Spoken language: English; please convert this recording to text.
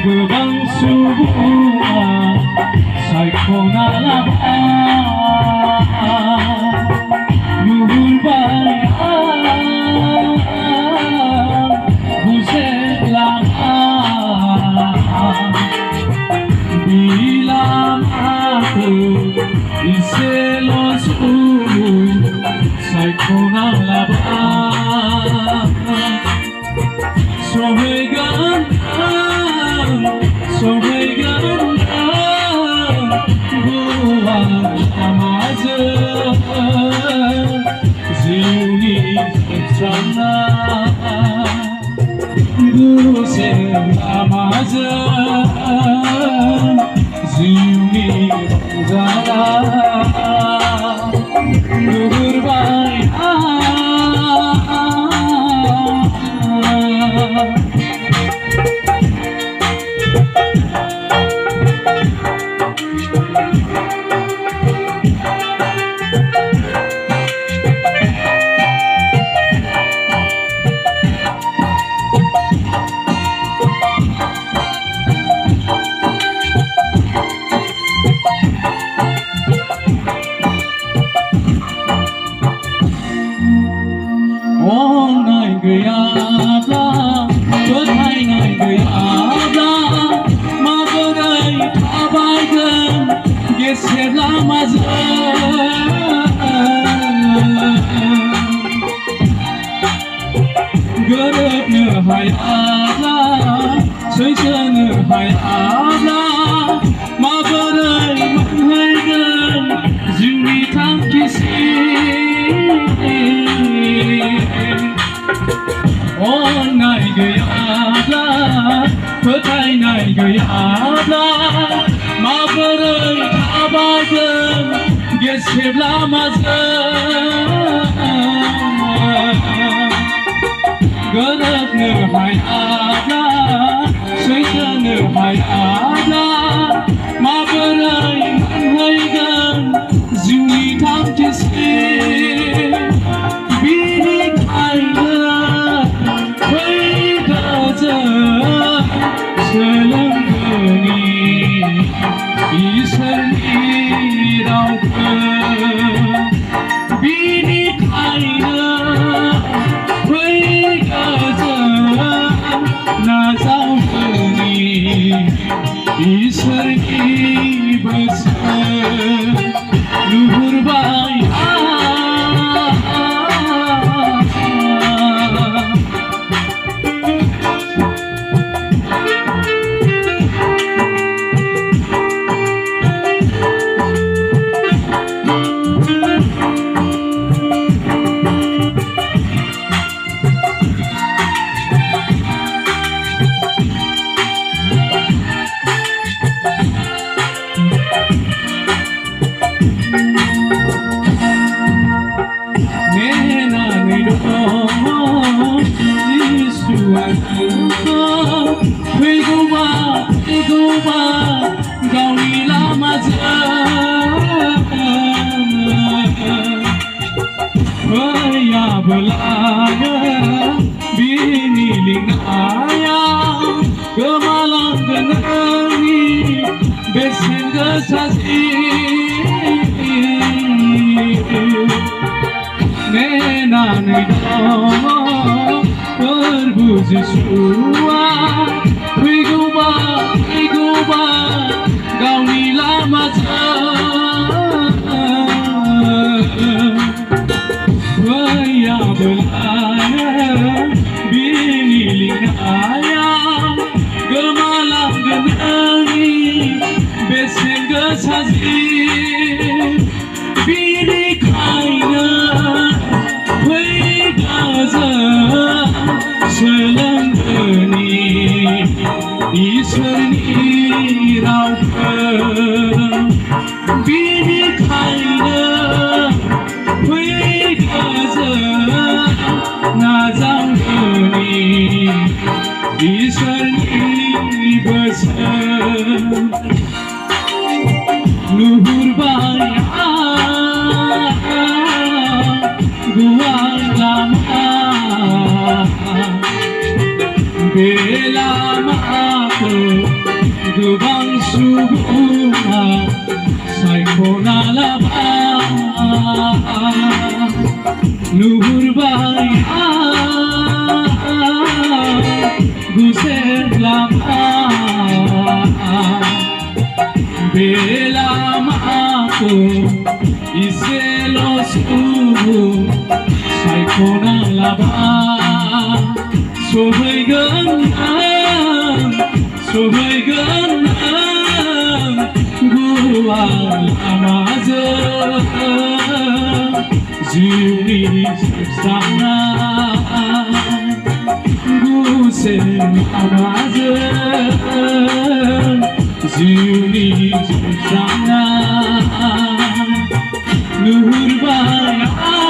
Gogang subuha saikona laba luhur balian buset lama bilam aku iselos saikona laba sohegan buah amaja ziuni sana duse amaja ziuni sana gurbai Görüp hayatla, sözünü hayatla, mağarayı manhaydın, zümri tam kesin. Onay gıyabla, kötaynay gıyabla, mağarayı tabaydın, geçirlamazın. Görüp hayatla, sözünü hayatla, mağarayı manhaydın, zümri tam kesin. Birik ayrı, koydacak, söylengeni, İsa'nın ravkı. Birik ayrı, ईश्वर की बस लुहुर by terbuj sua Wiguba gauni lama Waya belaya bini lingaya Gemalam genani besenga sazi Bini kaina Selangani, Iswari Rauka Goodbye, Subuna, Saikona Lava, Nurbaya, Guser Lava, Bela Mako, Iselos Ubu, Saikona Lava, Sobaigan Gual Amaz Zuni Sana Gusen Amaz Zuni Sana Nurbaya